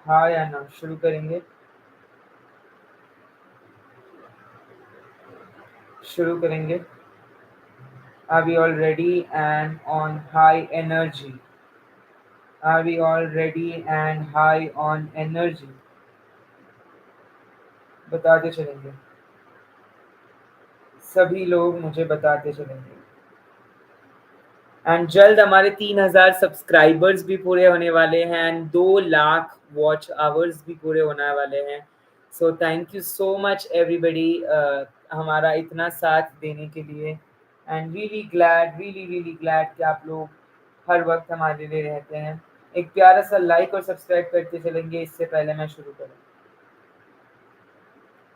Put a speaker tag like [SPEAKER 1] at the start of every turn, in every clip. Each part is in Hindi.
[SPEAKER 1] हाँ या ना, शुरू करेंगे? शुरू करेंगे। Are we all ready and on high energy? Are we all ready and high on energy? बताते चलेंगे, सभी लोग मुझे बताते चलेंगे। एंड जल्द हमारे 3,000 सब्सक्राइबर्स भी पूरे होने वाले हैं एंड 2 लाख वॉच आवर्स भी पूरे होने वाले हैं। So thank you so much everybody हमारा इतना साथ देने के लिए। एंड रियली ग्लैड कि आप लोग हर वक्त हमारे लिए रहते हैं। एक प्यारा सा लाइक और सब्सक्राइब करते चलेंगे इससे पहले मैं शुरू करूँ।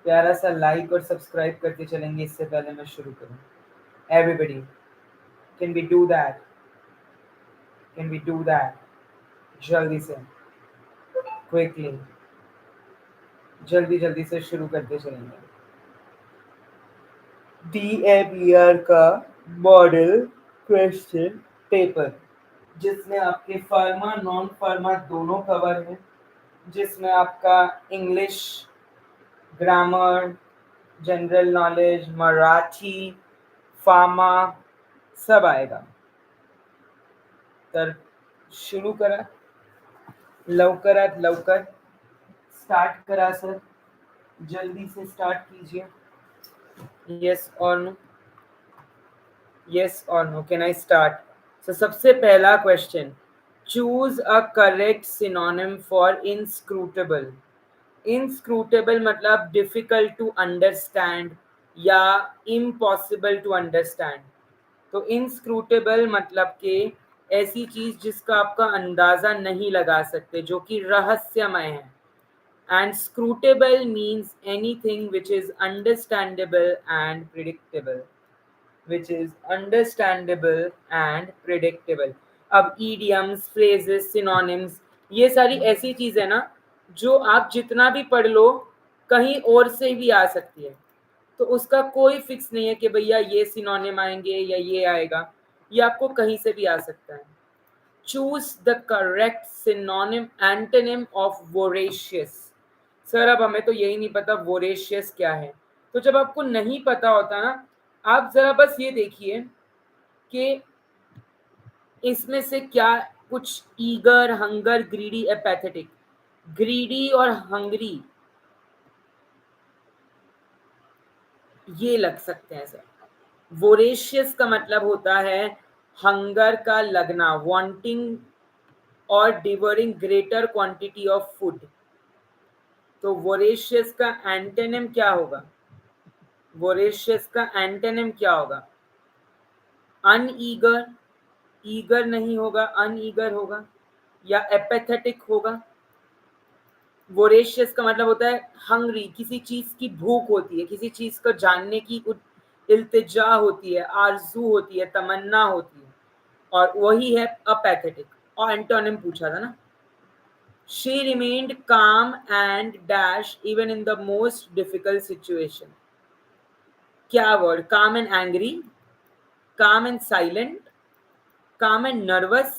[SPEAKER 1] प्यारा सा लाइक और सब्सक्राइब करते चलेंगे इससे पहले मैं शुरू करूँ। Everybody, can we do that? Can we do that? जल्दी से, क्विकली, जल्दी जल्दी से शुरू करते चलेंगे। DMER का मॉडल क्वेश्चन पेपर, जिसमें आपके फार्मा नॉन फार्मा दोनों कवर है, जिसमें आपका English grammar, general knowledge, Marathi, pharma सब आएगा। तर शुरू करा, लवकरात लवकर स्टार्ट करा सर, जल्दी से स्टार्ट कीजिए। यस और नो? यस और no? Can I start? So सबसे पहला question, choose a correct synonym for inscrutable. Inscrutable मतलब डिफिकल्ट टू अंडरस्टैंड या इम्पॉसिबल टू अंडरस्टैंड। तो इनस्क्रूटेबल मतलब कि ऐसी चीज जिसका आपका अंदाजा नहीं लगा सकते, जो कि रहस्यमय है। And scrutable means anything which is understandable and predictable. Which is understandable and predictable. अब idioms, phrases, synonyms, ये सारी ऐसी चीज है ना जो आप जितना भी पढ़ लो कहीं और से भी आ सकती है। तो उसका कोई फिक्स नहीं है कि भैया ये सिनोनिम आएंगे या ये आएगा, ये आपको कहीं से भी आ सकता है। Choose the correct synonym antonym of voracious. Sir अब हमें तो यही नहीं पता वोरेशियस क्या है। तो जब आपको नहीं पता होता ना, आप जरा बस ये देखिए कि इसमें से क्या कुछ ईगर, हंगर, ग्रीडी, एपैथेटिक। ग्रीडी और हंगरी ये लग सकते हैं सर। वोरेशियस का मतलब होता है हंगर का लगना, वांटिंग और डिवरिंग ग्रेटर क्वांटिटी ऑफ फूड। तो वोरेशियस का एंटोनिम क्या होगा? वोरेशियस का एंटोनिम क्या होगा? अनईगर, ईगर नहीं होगा, अनईगर होगा, या एपेथेटिक होगा। वोरेशियस का मतलब होता है हंग्री, किसी चीज की भूख होती है, किसी चीज को जानने की इल्तिजा होती है, आरजू होती है, तमन्ना होती है, और वही है अपेथेटिक। और एंटोनिम पूछा था ना। She remained calm and dash even in the most difficult situation. क्या word? calm and angry, calm and silent, calm and nervous,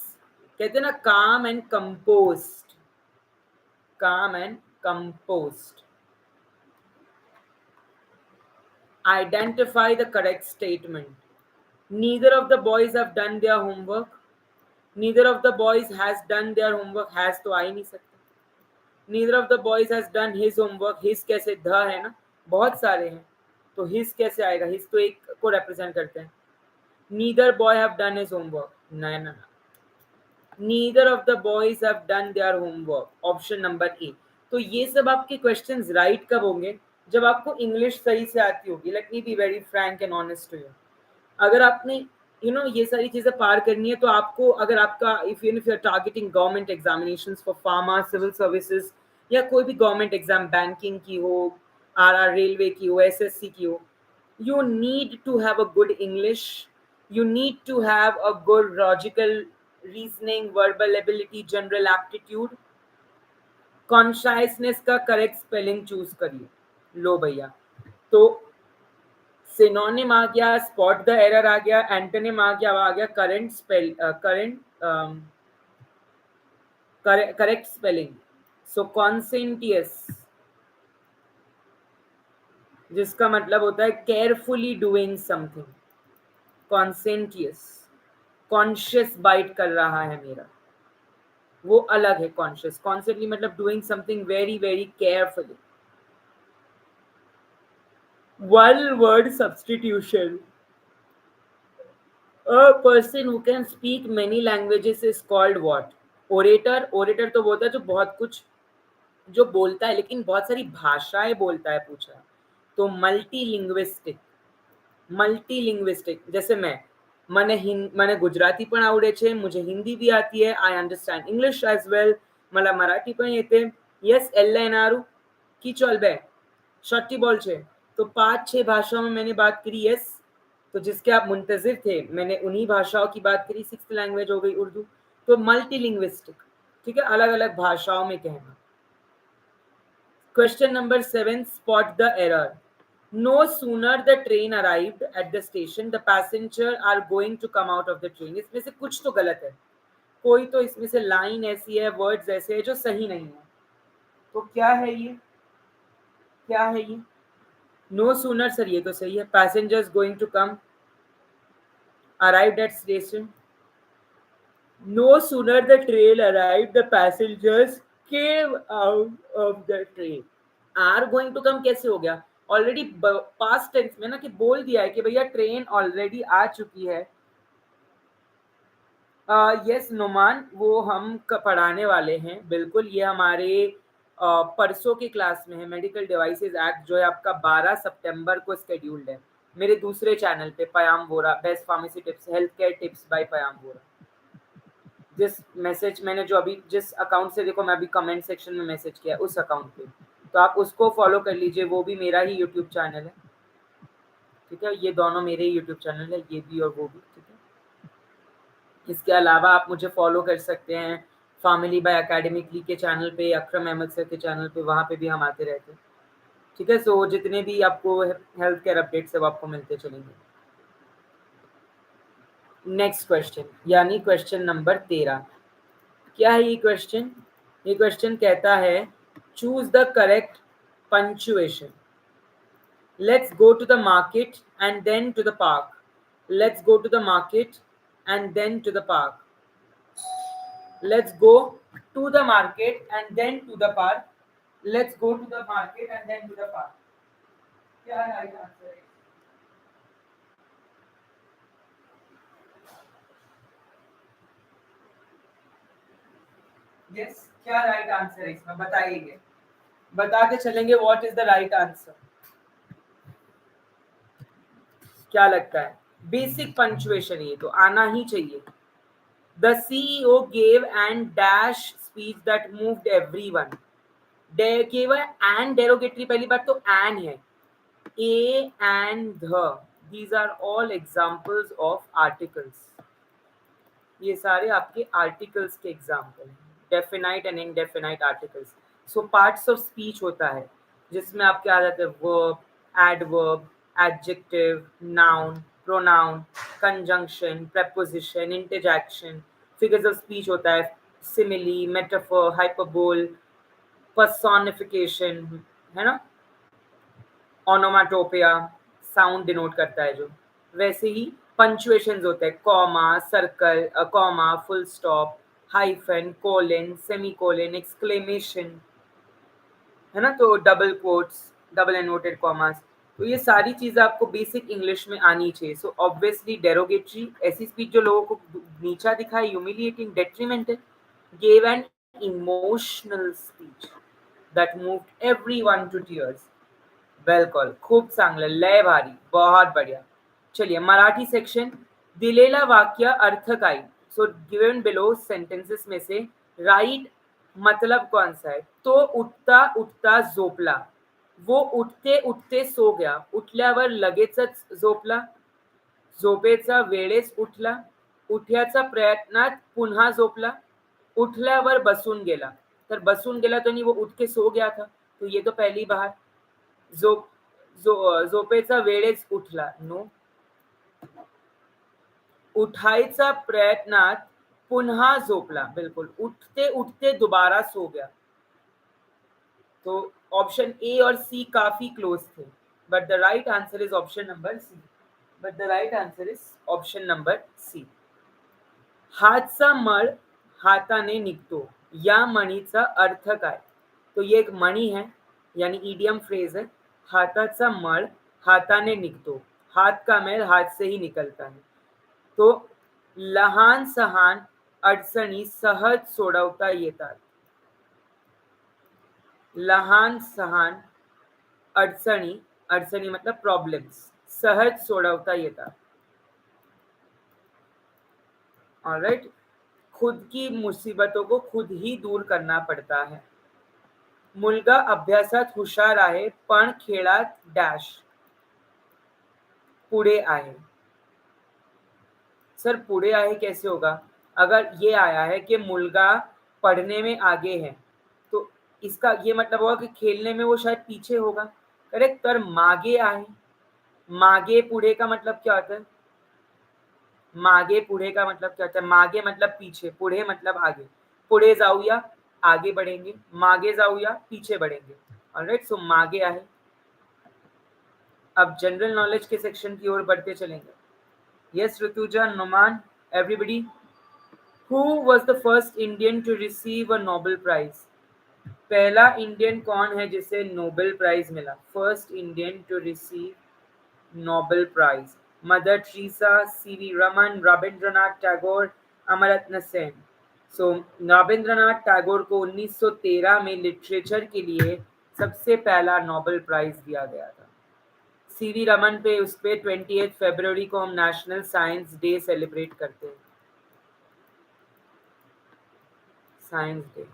[SPEAKER 1] कहते हैं ना calm and composed, calm and composed. Identify the correct statement. Neither of the boys have done their homework. Neither of the boys has done their homework. Has तो आ ही नहीं सकता। Neither of the boys has done his homework. His कैसे? ध है ना, बहुत सारे हैं, तो his कैसे आएगा? his तो एक को represent करते हैं। Neither boy have done his homework. ना ना ना। Neither of the boys have done their homework. Option number A. तो ये सब आपके क्वेश्चंस राइट कब होंगे? जब आपको इंग्लिश सही से आती होगी। Let me be very frank and honest to you. अगर आपने ये सारी चीजें पार करनी है, तो आपको, अगर आपका if you are targeting government examinations for pharma, civil services, या कोई भी गवर्नमेंट एग्जाम, बैंकिंग की हो, आरआर रेलवे की हो, एसएससी की हो, you need to have a good English, you need to have a good logical reasoning, verbal ability, general aptitude, कॉन्शाइसनेस का करेक्ट स्पेलिंग चूज करिए। लो भैया, तो सिनोनिम आ गया, स्पॉट द एरर आ गया, एंटोनिम आ गया करेक्ट स्पेलिंग। सो कॉन्सेंटियस, जिसका मतलब होता है carefully doing something, conscientious, conscious bite कर रहा है मेरा, वो अलग है कॉन्शियस। कॉन्सेंटली मतलब doing something very very carefully. One word substitution, a person who can speak many languages is called what? Orator. Orator तो बोलता है जो बहुत कुछ जो बोलता है लेकिन बहुत सारी भाषाएं बोलता है, पूछा तो मल्टी लिंग्विस्टिक। मल्टी लिंग्विस्टिक जैसे मैंने गुजराती पण आवडे छे, मुझे हिंदी भी आती है, I understand English as well, मला मराठी पण येते, यस एल की चल बे शॉर्टी बॉल छे, तो 5-6 भाषाओं में मैंने बात करी, यस। तो जिसके आप मुंतजिर थे मैंने उन्हीं भाषाओं की बात करी, 6th लैंग्वेज हो गई उर्दू। तो मल्टी लिंग्विस्टिक, ठीक है, अलग अलग भाषाओं में कहना। Question number 7, spot the error. No sooner the train arrived at the station, the passenger are going to come out of the train. इसमें से कुछ तो गलत है, कोई तो इसमें से लाइन ऐसी है, वर्ड्स ऐसे है जो सही नहीं है। तो क्या है ये, क्या है ये? नो सूनर सर ये तो सही है, passengers going to come, arrived at station. No sooner the train arrived the passengers came out of the train. Are going to come कैसे हो गया? ऑलरेडी पास्ट टेंस में ना कि बोल दिया है कि भैया ट्रेन ऑलरेडी आ चुकी है। यस नुमान, वो हम पढ़ाने वाले हैं बिल्कुल, ये हमारे परसों की क्लास में है। मेडिकल डिवाइसेस एक्ट जो है आपका 12 सितंबर को स्केड्यूल्ड है मेरे दूसरे चैनल पे, Payam Vora, best pharmacy tips, health care tips by Payam Vora. जिस मैसेज मैंने जो अभी जिस अकाउंट से, देखो मैं अभी कमेंट सेक्शन में मैसेज किया उस अकाउंट पे, तो आप उसको फॉलो कर लीजिए, वो भी मेरा ही यूट्यूब चैनल है, ठीक है, ये दोनों मेरे ही यूट्यूब चैनल है, ये भी और वो भी, ठीक है। इसके अलावा आप मुझे फॉलो कर सकते हैं फैमिली बाय एकेडमिकली के चैनल पे, अकरम अहमद सर के चैनल पे, वहाँ पे भी हम आते रहते हैं, ठीक है। सो जितने भी आपको हेल्थ केयर अपडेट्स है वो आपको मिलते चलेंगे। नेक्स्ट क्वेश्चन, यानी क्वेश्चन नंबर 13। क्या है ये क्वेश्चन? ये क्वेश्चन कहता है choose the correct punctuation. Let's go to the market and then to the park. Let's go to the market and then to the park. Let's go to the market and then to the park. Let's go to the market and then to the park. क्या राइट आंसर है? यस, क्या राइट आंसर है इसमें बताइए, बता के चलेंगे what is the right answer. क्या लगता है? बेसिक पंचुएशन, ये तो आना ही चाहिए। The CEO gave and dash speech that moved everyone. केवल and derogatory, पहली बात तो and है, a and the, these are all examples of articles. ये सारे आपके आर्टिकल्स के एग्जाम्पल हैं, definite and indefinite articles. So parts of speech होता है जिसमें आपके आ जाते हैं verb, adverb, adjective, noun, pronoun, conjunction, preposition, interjection. Figures of speech होता है सिमिली, मेटाफर, हाइपरबोल, पर्सोनिफिकेशन, है ना, ओनोमाटोपिया, साउंड डिनोट करता है जो। वैसे ही पंचुएशंस होते हैं, comma, circle, comma, full stop, hyphen, colon, semicolon, exclamation, है ना, तो double quotes, double inverted commas. तो ये सारी चीजें आपको बेसिक इंग्लिश में आनी चाहिए। सो ऑब्वियसली डेरोगेटरी, ऐसी स्पीच जो लोगों को नीचा दिखाए, humiliating, detrimental. Gave an emotional speech that moved everyone to tears. बिल्कुल, खूप चांगलं, लय भारी, बहुत बढ़िया। चलिए मराठी सेक्शन, दिलेला वाक्य अर्थ काय? सो गिवन बिलो सेंटेंसेस में से राइट मतलब कौन सा है? तो उठता उठता झोपला, वो उठते उठते सो गया, उठल्यावर लगेचच झोपला, झोपेचा वेळेस उठला, उठ्याचा प्रयत्नात पुन्हा झोपला, उठल्यावर बसून गेला, तर बसून गेला तो नहीं, वो उठ के सो गया था, तो ये तो पहली बात। झोपेचा वेळेस उठला, नो, उठायचा प्रयत्नात पुन्हा झोपला, बिल्कुल, उठते उठते दोबारा सो गया, तो ऑप्शन ए और सी काफी क्लोज थे, but the right answer is option number C. But the right answer is option number C. हातचा मळ हाताने निघतो या म्हणीचा अर्थ काय? तो ये एक मणी है, यानी ईडियम फ्रेज है. हाताचा मळ हाताने निघतो, हाथ का मैल हाथ से ही निकलता है. तो लहान सहान अडचणी सहज सोडवता येतात. लहान सहान अडचणी, अडचणी मतलब प्रॉब्लम्स, सहज सोडवता येतात. ऑलराइट. खुद की मुसीबतों को खुद ही दूर करना पड़ता है. मुलगा अभ्यासात हुशार आहे पण खेळात डॅश पुढे आहे. सर पुढे आहे कैसे होगा? अगर ये आया है कि मुलगा पढ़ने में आगे है, तो इसका ये मतलब होगा कि खेलने में वो शायद पीछे होगा. करेक्ट. तर मागे आहे, मागे पुढे का मतलब क्या होता है? मागे पुढे का मतलब क्या होता है? मागे मतलब पीछे, पुढे मतलब आगे. पुढे जाऊया, आगे बढ़ेंगे. मागे जाऊया, पीछे बढ़ेंगे. ऑलराइट. सो मागे आहे. अब जनरल नॉलेज के सेक्शन की ओर बढ़ते चलेंगे. Yes Rutuja, Numan, everybody. Who was the first Indian to receive a Nobel Prize? पहला इंडियन कौन है जिसे नोबेल प्राइज मिला? First Indian to receive Nobel prize. Mother Teresa, C V Raman, Rabindranath Tagore, Amartya Sen. So Rabindranath Tagore को 1913 में लिटरेचर के लिए सबसे पहला नोबेल प्राइज दिया गया था. सीवी रमन पे उस पे 28 फरवरी को हम नेशनल साइंस डे सेलिब्रेट करते हैं. Science day.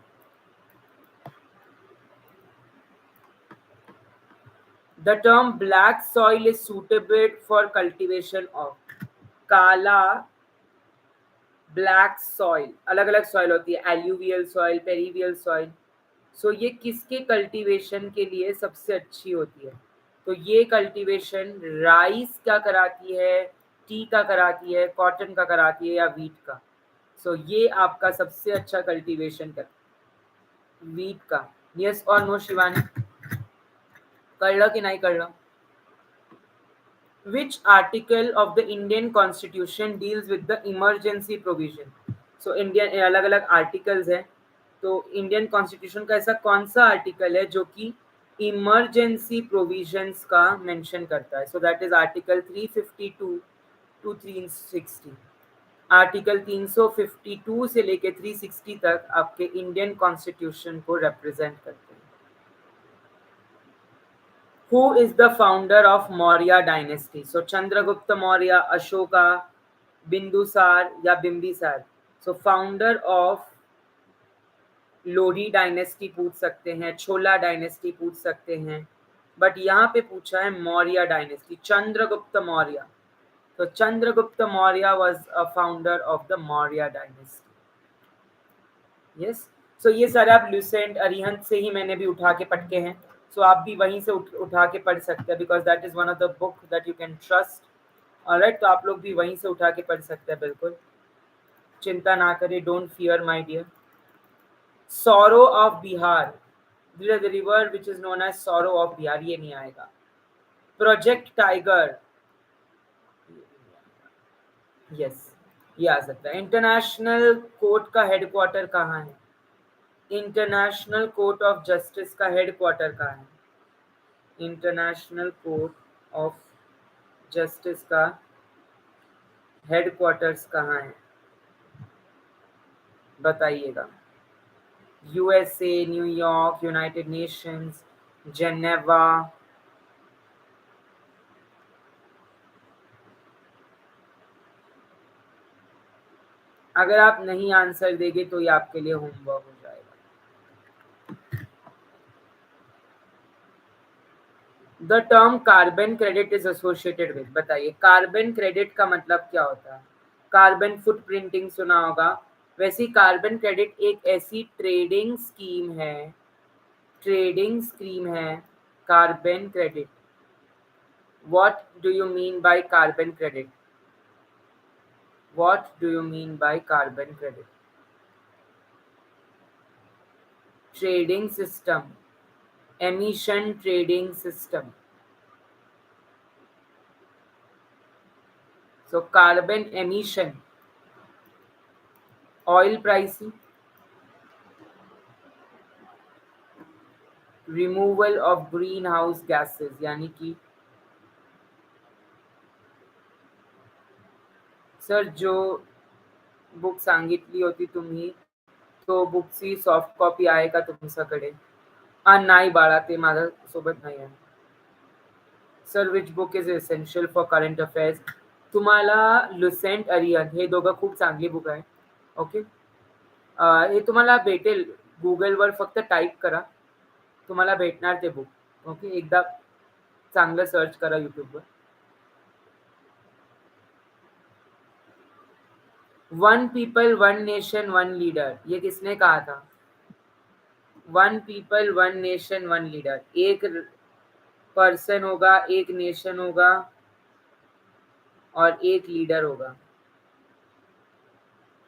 [SPEAKER 1] The term black soil is suitable for cultivation of. काला, ब्लैक सॉइल, अलग अलग सॉइल होती है, एल्यूवियल सॉइल, पेरिवियल सॉइल. सो ये किसके कल्टीवेशन के लिए सबसे अच्छी होती है? तो ये कल्टीवेशन राइस का कराती है, टी का कराती है, कॉटन का कराती है या वीट का. सो ये आपका सबसे अच्छा कल्टीवेशन कर वीट का. यस और नो शिवानी? कळलं की नाही कळलं? Which article of the Indian Constitution deals with the emergency provision? So Indian अलग अलग articles हैं. तो इंडियन कॉन्स्टिट्यूशन का ऐसा कौन सा आर्टिकल है जो कि इमरजेंसी प्रोविजंस का मेंशन करता है? So that is article 352 to 360. Article 352 से लेके 360 तक आपके इंडियन कॉन्स्टिट्यूशन को रिप्रेजेंट करते हैं. Who is the founder of Maurya dynasty? So Chandragupta Maurya, Ashoka, Bindusar या Bimbisara. So founder of Lodhi dynasty पूछ सकते हैं, छोला डायनेस्टी पूछ सकते हैं, बट यहाँ पे पूछा है मौर्य डायनेस्टी, चंद्रगुप्त मौर्य. तो Chandragupta Maurya was a founder of the Maurya dynasty. Yes. So ये सारे आप लुसेंट अरिहंत से ही मैंने भी उठा के पटके हैं. सो आप भी वहीं से उठा के पढ़ सकते हैं, because that is one of the book that you can trust. Alright. तो आप लोग भी वहीं से उठा के पढ़ सकते हैं, बिल्कुल चिंता ना करें. Don't fear my dear. Sorrow of Bihar, the river which is known as sorrow of Bihar, ये नहीं आएगा. प्रोजेक्ट टाइगर, यस ये आ सकता है. इंटरनेशनल कोर्ट का हेडक्वार्टर कहाँ है? इंटरनेशनल कोर्ट ऑफ जस्टिस का हेडक्वार्टर कहाँ है? इंटरनेशनल कोर्ट ऑफ जस्टिस का हेडक्वार्टर्स कहाँ है? बताइएगा. USA, New York, United Nations, Geneva. अगर आप नहीं आंसर देंगे तो ये आपके लिए होमवर्क हो जाएगा. The term carbon credit is associated with. बताइए कार्बन क्रेडिट का मतलब क्या होता है? कार्बन फुटप्रिंटिंग सुना होगा. वैसे ही कार्बन क्रेडिट एक ऐसी ट्रेडिंग स्कीम है, ट्रेडिंग स्कीम है carbon credit. What do you mean by carbon credit? What do you mean by carbon credit? Trading system. Emission trading system. So carbon emission, oil pricing, removal of greenhouse gases. यानी कि सर जो बुक सांगितली होती तुम्ही तो बुकची सॉफ्ट कॉपी आहे का तुमच्याकडे? नाही बाळा, ते माझ्या सोबत नाही आहे. Sir which book is essential for current affairs? तुम्हाला लुसेंट अरियन हे दोघं खूप चांगली बुक आहे. ओके, हे तुम्हाला भेटेल गुगलवर, फक्त टाईप करा तुम्हाला भेटणार ते बुक. ओके, एकदा चांगलं सर्च करा यूट्यूबवर. One people one nation one leader, ये किसने कहा था? One people one nation one leader. एक पर्सन होगा, एक नेशन होगा और एक लीडर होगा.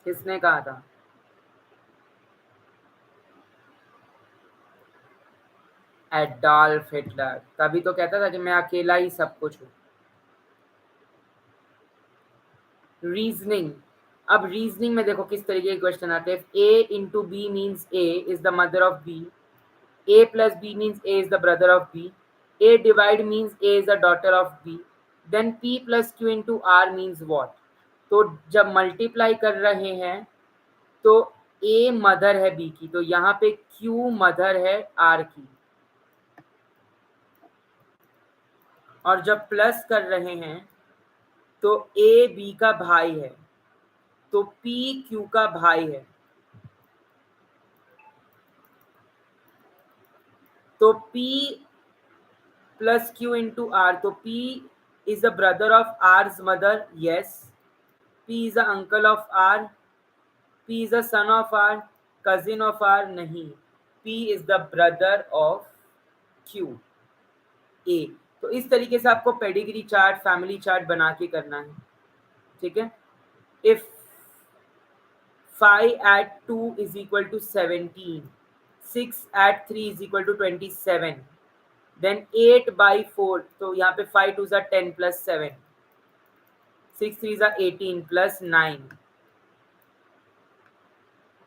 [SPEAKER 1] किसने कहा था? Adolf Hitler. तभी तो कहता था कि मैं अकेला ही सब कुछ हूँ. रीजनिंग. अब रीजनिंग में देखो किस तरीके के क्वेश्चन आते हैं. A into B means A is the mother of B. A plus B means A is the brother of B. A divide means A is the daughter of B. Then P plus Q into R means what? तो जब मल्टीप्लाई कर रहे हैं तो A मदर है B की, तो यहाँ पे Q मदर है R की. और जब प्लस कर रहे हैं तो A B का भाई है, तो P Q का भाई है. तो P plus Q into R, तो P is the brother of R's mother. Yes. P is the uncle of R. P is the son of R. Cousin of R. नहीं. P is the brother of Q. A. तो इस तरीके से आपको पेडिग्री चार्ट, फैमिली चार्ट बना के करना है. ठीक है. If 5 add 2 is equal to 17, 6 add 3 is equal to 27, then 8 by 4, तो यहाँ पे 5 2s are 10 plus 7, 6 3s are 18 plus 9,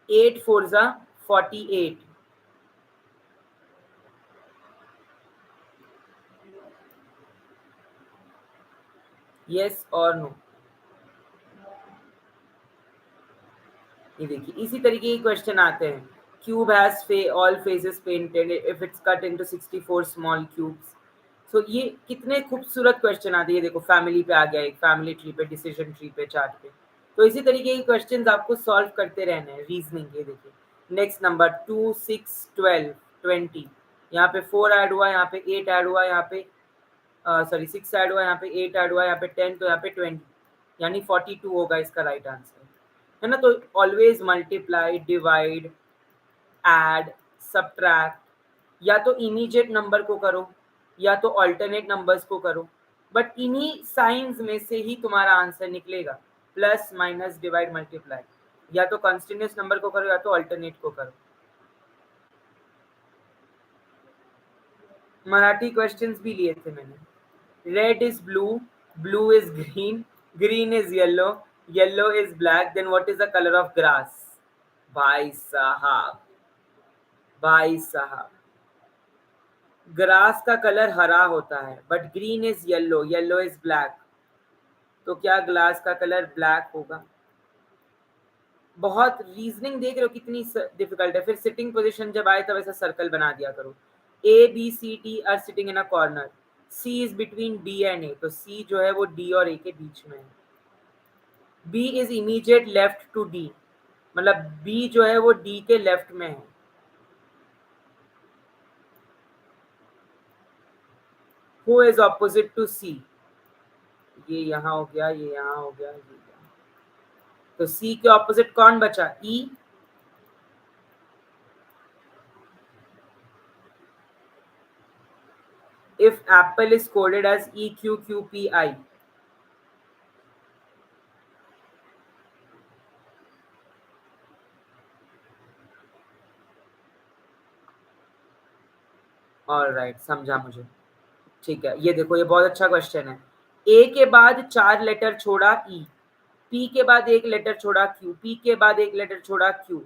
[SPEAKER 1] 8 4s are 48. Yes or no? ये देखिए इसी तरीके के क्वेश्चन आते हैं. Cube has all faces painted if it's cut into 64 small cubes. So ये कितने खूबसूरत क्वेश्चन आते हैं. ये देखो फैमिली पे आ गया, एक फैमिली ट्री पे, डिसीजन ट्री पे, चार्ट पे. तो इसी तरीके के क्वेश्चंस आपको सॉल्व करते रहना है. रीजनिंग. ये देखिए नेक्स्ट नंबर 2 6 12 20, यहाँ पे 4 ऐड हुआ, यहाँ पे 8 ऐड हुआ, यहाँ पे सॉरी 6 ऐड हुआ, यहाँ पे 8 ऐड हुआ, यहाँ पे 10, तो यहाँ पे 20, यानी 42 होगा इसका राइट आंसर, है ना. तो always multiply, divide, add, subtract, या तो इमीडिएट नंबर को करो या तो अल्टरनेट नंबर्स को करो, बट इन्हीं साइंस में से ही तुम्हारा आंसर निकलेगा. प्लस माइनस डिवाइड मल्टीप्लाई, या तो कंटिन्यूस नंबर को करो या तो अल्टरनेट को करो. मराठी क्वेश्चंस भी लिए थे मैंने. Red is blue, blue is green, green is yellow, yellow is black, then what is the colour of grass? भाई साहब, भाई साहब, ग्रास का कलर हरा होता है, but green is yellow, yellow is black, तो क्या ग्लास का कलर ब्लैक होगा? बहुत रीजनिंग देख रहे हो कितनी डिफिकल्ट है. फिर सिटिंग पोजीशन जब आए तब ऐसा सर्कल बना दिया करो. A B C D are sitting in a corner, C is between D and A, तो सी जो है वो डी और ए के बीच में है. B is immediate left to D, मतलब बी जो है वो डी के लेफ्ट में है. Who is opposite to C? ये यहाँ हो गया, ये यहाँ हो गया, ये यहाँ. तो सी के ऑपोजिट कौन बचा? ई. If apple is coded as EQQPI, alright, समझा मुझे। ठीक है, ये देखो, ये बहुत अच्छा क्वेश्चन है। ए के बाद 4 लेटर छोड़ा ई, पी के बाद एक लेटर छोड़ा क्यू, पी के बाद एक लेटर छोड़ा क्यू,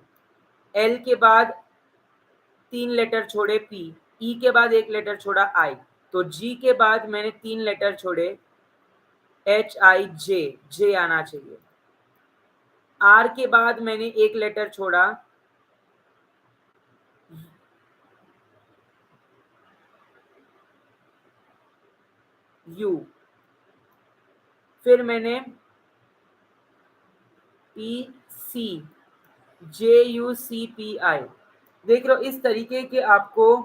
[SPEAKER 1] एल के बाद 3 लेटर छोड़े पी, ई के बाद एक लेटर छोड़ा आई, तो जी के बाद मैंने 3 लेटर छोड़े एच आई जे, जे आना चाहिए। आर के बाद मैंने एक लेटर छोड़ा यू, फिर मैंने P C, J U C P I. देख लो, इस तरीके के आपको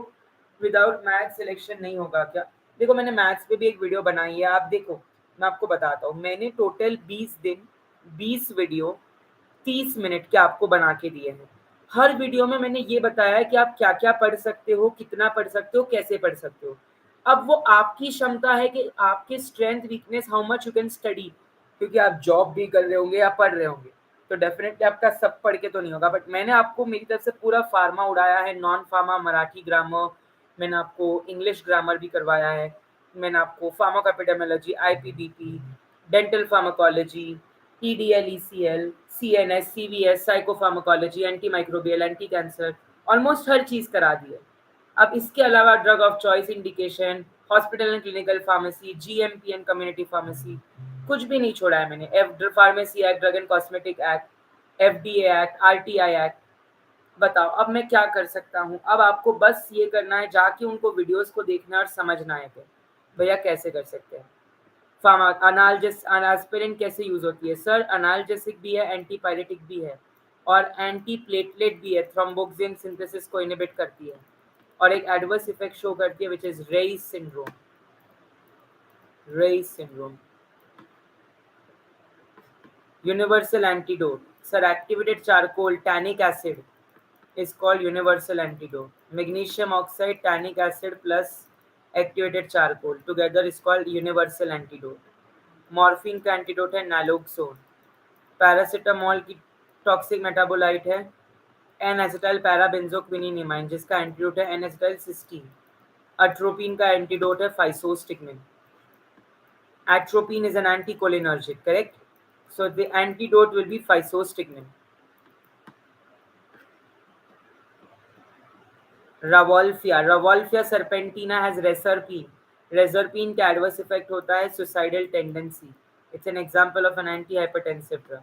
[SPEAKER 1] विदाउट मैथ सिलेक्शन नहीं होगा क्या? देखो, मैंने मैथ्स पे भी एक वीडियो बनाई है, आप देखो, मैं आपको बताता हूँ। मैंने टोटल 20 दिन 20 वीडियो 30 मिनट के आपको बना के दिए हैं। हर वीडियो में मैंने ये बताया है कि आप क्या क्या पढ़ सकते हो, कितना पढ़ सकते हो, कैसे पढ़ सकते हो। अब वो आपकी क्षमता है कि आपके strength weakness, how much you can study, क्योंकि आप जॉब भी कर रहे होंगे या पढ़ रहे होंगे, तो डेफिनेटली आपका सब पढ़ के तो नहीं होगा। बट मैंने आपको मेरी तरफ से पूरा फार्मा उड़ाया है, नॉन फार्मा, मराठी ग्रामर, मैंने आपको इंग्लिश ग्रामर भी करवाया है, मैंने आपको pharmacoepidemiology, IPBP, dental pharmacology, EDL, ECL, CNS, CVS, psychopharmacology, anti microbial, anti cancer, almost हर चीज करा दी है। अब इसके अलावा drug of choice indication, hospital and clinical pharmacy, GMP and community pharmacy, कुछ भी नहीं छोड़ा है मैंने। F pharmacy act, drug and cosmetic act, FDA act, RTI act. बताओ अब मैं क्या कर सकता हूँ? अब आपको बस ये करना है, जाके उनको वीडियोस को देखना और समझना है कि भैया कैसे कर सकते हैं। फार्मा अनाल्जेस एस्पिरिन कैसे यूज होती है? सर, अनाल्जेसिक भी है, एंटीपायरेटिक भी है, और एंटी प्लेटलेट भी है, थ्रोम्बोक्सिन सिंथेसिस को इनहिबिट करती है, और एक एडवर्स इफेक्ट शो करती है, which is Reye's syndrome. Reye's syndrome. Universal antidote, sir, activated charcoal tannic acid is called universal antidote. Magnesium oxide, tannic acid plus activated charcoal together is called universal antidote. Morphine का एंटीडोट है नैलोक्सोन। पैरासीटामोल की टॉक्सिक मेटाबोलाइट है एन एसिटाइल पैराबेंजोक्विनिमाइन, जिसका एंटीडोट है एन एसिटाइल सिस्टीन। अट्रोपिन का एंटीडोट है फाइसोस्टिग्मिन। Atropine is an anticholinergic, correct? So the antidote will be physostigmine. Ravolfia serpentina has reserpine. Reserpine का adverse effect होता है suicidal tendency. It's an example of an antihypertensive drug.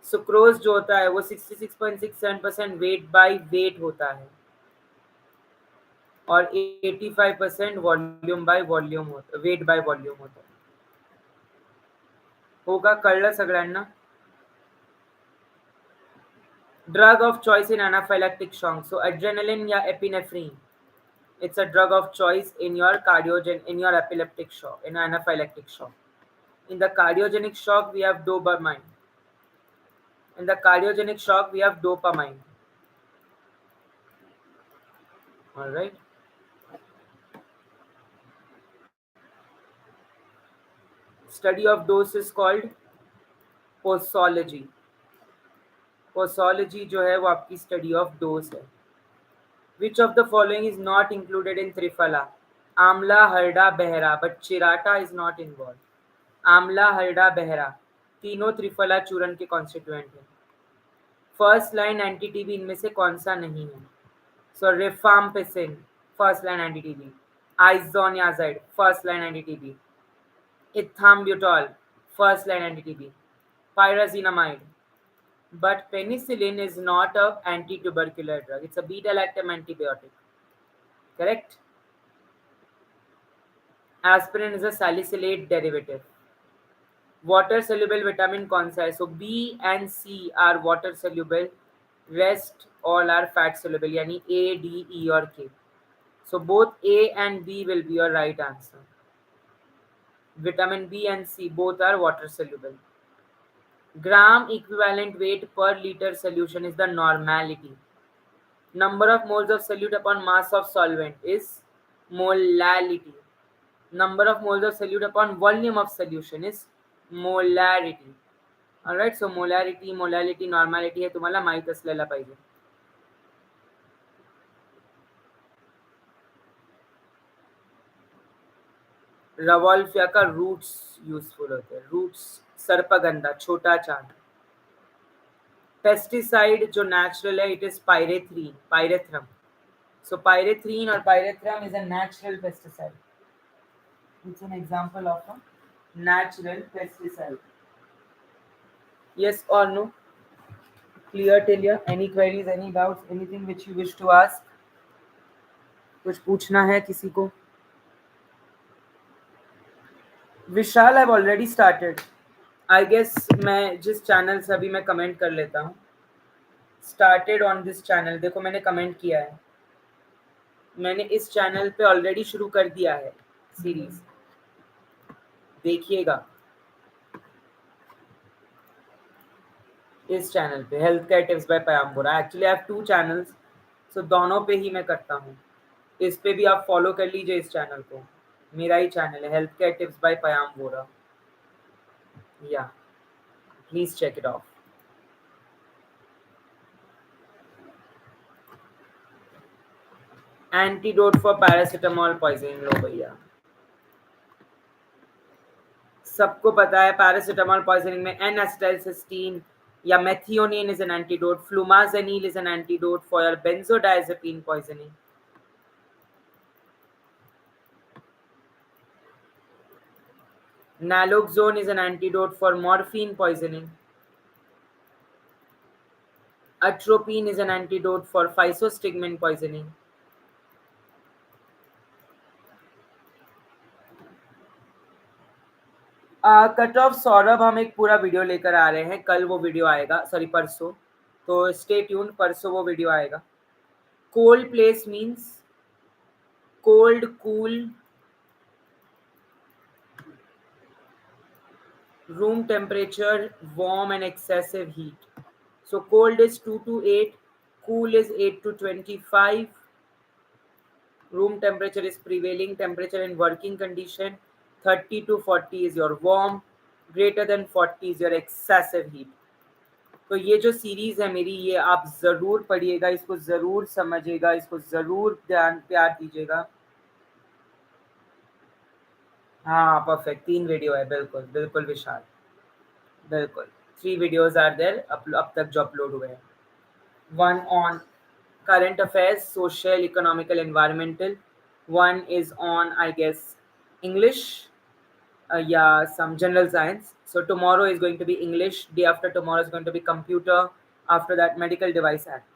[SPEAKER 1] Sucrose जो होता है वो 66.67% वेट बाय वेट होता है, और 85% वॉल्यूम बाय वॉल्यूम होता है, वेट बाय वॉल्यूम होता है। होगा कळलं सगळ्यांना? Drug of choice in anaphylactic shock, so adrenaline या epinephrine, it's a drug of choice in your in your epileptic shock, in anaphylactic shock. In the cardiogenic shock we have dopamine. In the cardiogenic shock we have dopamine. All right. Study of dose is called posology. Posology जो है वो आपकी study of dose है. Which of the following is not included in Triphala? Amla, Harda, Behra, but Chirata is not involved. Amla, Harda, बहरा तीनों त्रिफला चूर्ण के कॉन्स्टिट्यूएंट हैं। फर्स्ट लाइन एंटी टीबी इनमें से कौन सा नहीं है? So rifampicin first line anti TB, isoniazid first line anti TB, ethambutol first line anti TB, pyrazinamide. But penicillin is not a anti-tubercular drug. It's a beta-lactam antibiotic. Correct? Aspirin is a salicylate derivative. Water soluble vitamin कौन सा है? So B and C are water soluble, rest all are fat soluble, यानी ए, डी, ई और K. So both A and B will be your right answer. Vitamin B and C both are water soluble. Gram equivalent weight per liter solution is the normality. Number of moles of solute upon mass of solvent is molality. Number of moles of solute upon volume of solution is molarity. Alright, so molarity, molality, normality हे तुम्हाला माहित असलेला पाहिजे. रवॉल्फिया का रूट्स यूजफुल होते हैं, रूट्स। सर्पगंधा, छोटा चांद। पेस्टिसाइड जो नेचुरल है, इट इज पायरेथ्रीन, पायरेथ्रम। सो पायरेथ्रीन और pyrethrum is a natural pesticide. It's an example of a natural pesticide. Yes or no? Clear till here? Any queries, any doubts, anything which you wish to ask? कुछ पूछना है किसी को? विशाल, I've already started. I guess मैं जिस चैनल से अभी मैं कमेंट कर लेता हूँ. Started on this channel. देखो मैंने कमेंट किया है. मैंने इस चैनल पे ऑलरेडी शुरू कर दिया है सीरीज. देखिएगा इस चैनल पे, health care tips by Payam Vora. Actually I have 2 channels, so दोनों पे ही मैं करता हूँ. इस पे भी आप फॉलो कर लीजिए इस चैनल को. मेरा ही चैनल है, health care tips by Payam Vora. या please check it out. Antidote for paracetamol poisoning. लो भैया, सबको पता है पैरासिटामोल पॉइजनिंग में एन एसिटाइलसिस्टीन या methionine is an antidote. Flumazenil is an antidote for benzodiazepine poisoning. Naloxone is an antidote for morphine poisoning. Atropine is an antidote for physostigmine poisoning. Cut off Saurabh, हम एक पूरा वीडियो लेकर आ रहे हैं. कल वो वीडियो आएगा, सॉरी परसों. तो स्टे ट्यून, परसों वो वीडियो आएगा. Cold place means cold, cool. Room temperature, warm and excessive heat. So cold is 2 to 8, cool is 8 to 25. Room temperature is prevailing temperature in working condition. 30 to 40 is your warm. Greater than 40 is your excessive heat. तो ये जो सीरीज है मेरी, ये आप जरूर पढ़िएगा, इसको जरूर समझिएगा, इसको जरूर ध्यान प्यार दीजिएगा. हाँ परफेक्ट, 3 वीडियो है. बिल्कुल बिल्कुल विशाल, बिल्कुल 3 वीडियोस आर देयर अब तक जो अपलोड हुए हैं. One on current affairs, social, economical, environmental. One is on, I guess, English. Yeah, some general science. So tomorrow is going to be English. Day after tomorrow is going to be computer. After that, medical device act.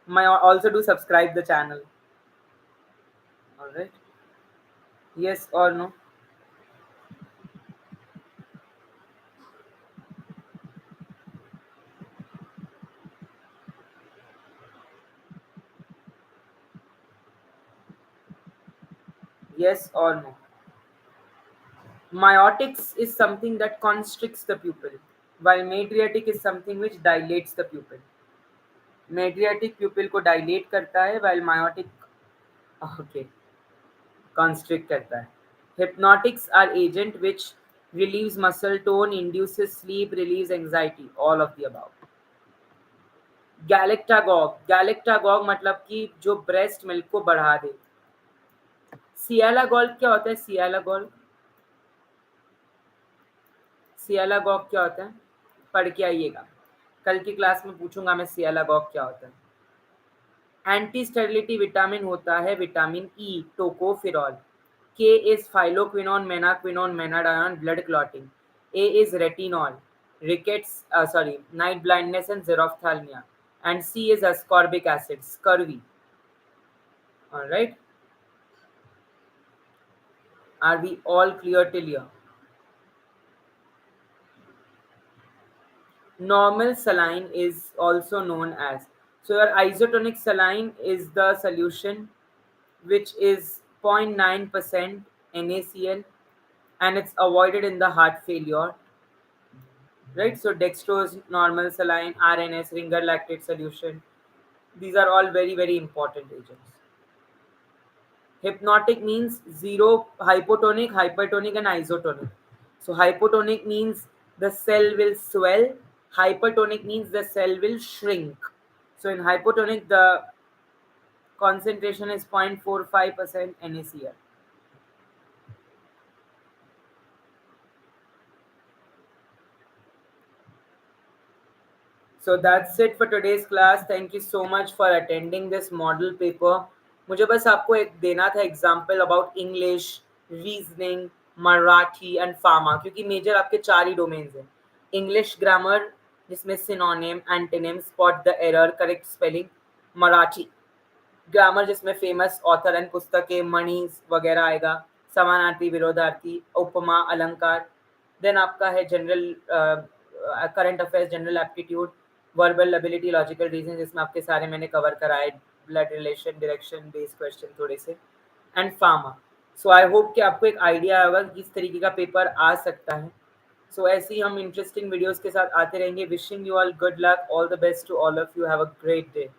[SPEAKER 1] Also do subscribe the channel. All right. Yes or no? Yes or no? Miotics is something that constricts the pupil, while Madriatic is something which dilates the pupil. Madriatic pupil को dilate करता है, while Miotic, okay, constrict करता है. Hypnotics are agent which relieves muscle tone, induces sleep, relieves anxiety, all of the above. Galactagogue, galactagogue मतलब कि जो ब्रेस्ट मिल्क को बढ़ा दे. सियालागोल क्या होता है? सियालागोल, सियालागोग क्या होता है? पढ़ के आइएगा, कल की क्लास में पूछूंगा मैं सियालागोग क्या होता है. एंटी स्टेरिलिटी विटामिन होता है vitamin E, टोकोफिरॉल. K is phylloquinone, menaquinone, menadione, blood clotting. A is retinol, rickets, night blindness and xerophthalmia. And C is ascorbic acid, scurvy. All right. Are we all clear till here? Normal saline is also known as. So your isotonic saline is the solution which is 0.9% NaCl, and it's avoided in the heart failure. Right, so dextrose, normal saline, RNS, ringer lactate solution. These are all very, very important agents. Hypnotic means zero, hypotonic, hypertonic, and isotonic. So hypotonic means the cell will swell. Hypertonic means the cell will shrink. So in hypotonic, the concentration is 0.45% NaCl. So that's it for today's class. Thank you so much for attending this model paper. मुझे बस आपको एक देना था example about English, reasoning, Marathi and pharma, क्योंकि मेजर आपके चार ही डोमेन्स हैं. इंग्लिश ग्रामर जिसमें synonym, antonym, spot the error, correct spelling. Marathi grammar जिसमें फेमस ऑथर एंड पुस्तकें, मणि वगैरह आएगा. समानार्थी, विरोधार्थी, उपमा, अलंकार. देन आपका है general current affairs, general aptitude, verbal ability, logical reason जिसमें आपके सारे मैंने कवर कराए, blood relation, direction based question थोड़े से, and pharma. So I hope कि आपको एक आइडिया होगा कि किस तरीके का पेपर आ सकता है. सो ऐसे ही हम इंटरेस्टिंग वीडियोस के साथ आते रहेंगे. Wishing you all good luck, all the best to all of you, have a great day.